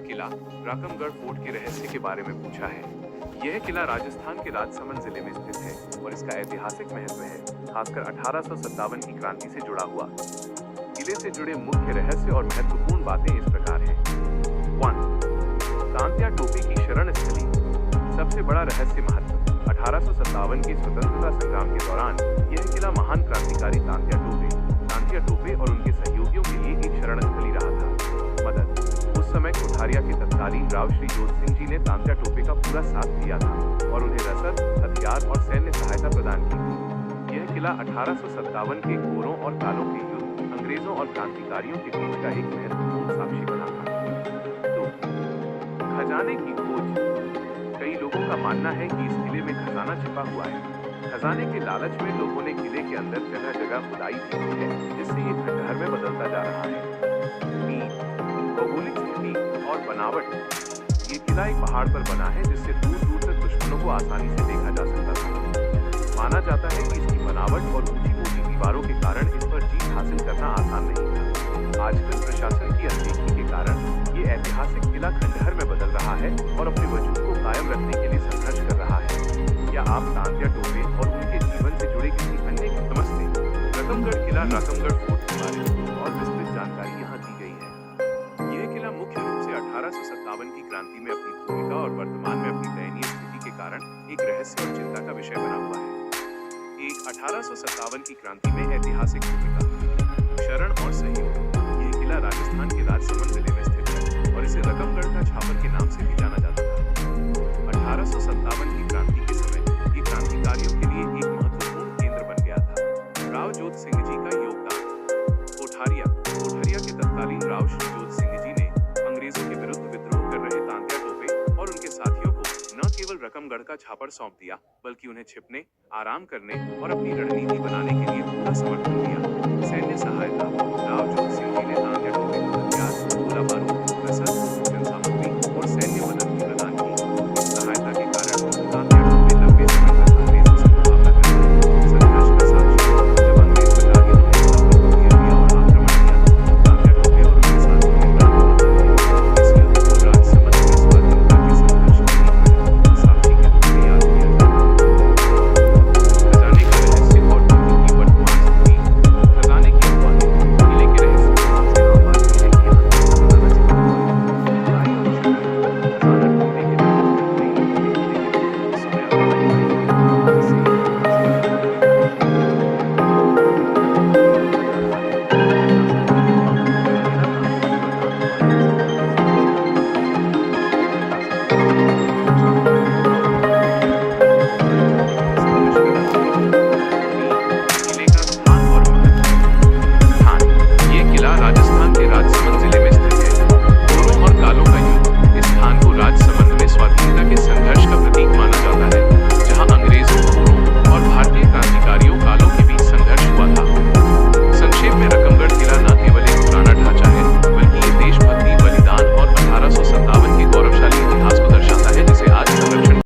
किला राकमगढ़ fort के रहस्य के बारे में पूछा है। यह किला राजस्थान के राजसमंद जिले में स्थित है और इसका ऐतिहासिक महत्व है, खासकर 1857 की क्रांति से जुड़ा हुआ। किले से जुड़े मुख्य रहस्य और महत्वपूर्ण बातें इस प्रकार हैं। 1. तांत्या टोपे की शरण स्थली। सबसे बड़ा रहस्य महत्व। 1857 के स्वतंत्रता संग्राम के दौरान यह किला महान क्रांतिकारी तांत्या टोपे और उनके सहयोगियों के लिए एक शरण स्थली रहा था। मदद। उस समय कोठारिया के तत्कालीन राव श्री जोत सिंह जी ने तांत्या टोपे का पूरा साथ दिया था और उन्हें रसद, हथियार और सैन्य सहायता प्रदान की थी। यह किला 1857 के गोरों और कालों के युद्ध, अंग्रेजों और क्रांतिकारियों के बीच का एक महत्वपूर्ण साक्षी बना था। 2. खजाने की खोज। कई लोगों का मानना है कि इस किले में खजाना छिपा हुआ है। खजाने के लालच में लोगों ने किले के अंदर जगह जगह खुदाई की है, जिससे ये खंडहर में बदलता जा रहा है। 3. भौगोलिक स्थिति और बनावट। ये किला एक पहाड़ पर बना है, जिससे दूर दूर तक दुश्मनों को आसानी से देखा जा सकता था। माना जाता है कि इसकी बनावट और ऊंची ऊंची दीवारों के कारण इस पर जीत हासिल करना आसान नहीं था। आजकल प्रशासन की अनदेखी के कारण ये ऐतिहासिक किला खंडहर में बदल रहा है और अपने वजूद को कायम रखने के लिए संघर्ष कर रहा है। क्या आप तांत्या टोपे और उनके जीवन से जुड़े किसी अन्य को समझते? राकमगढ़ किला राकमगढ़ फोर्ट के बारे में और विस्तृत जानकारी यहाँ दी गई है। यह किला मुख्य रूप से 1857 की क्रांति में अपनी भूमिका और वर्तमान में अपनी दयनीय स्थिति के कारण एक रहस्य और चिंता का विषय बना हुआ है। 1857 की क्रांति में ऐतिहासिक भूमिका, शरण और सहयोग। यह किला राजस्थान के राजसमंद जिले में स्थित है और इसे राकमगढ़ का छापर के नाम से भी जाना जाता था। 1857 की क्रांति के समय ये क्रांतिकारियों के लिए एक महत्वपूर्ण केंद्र बन गया था। राव जोत सिंह जी का योगदान। कोठारिया के तत्कालीन राव श्री जोत सिंह जी ने अंग्रेजों के विरुद्ध विद्रोह कर रहे तांत्या टोपे और उनके साथियों को न केवल राकमगढ़ का छापर सौंप दिया, बल्कि उन्हें छिपने, आराम करने और अपनी रणनीति बनाने के लिए पूरा समर्थन दिया। सैन्य सहायता। राव जोत सिंह जी ने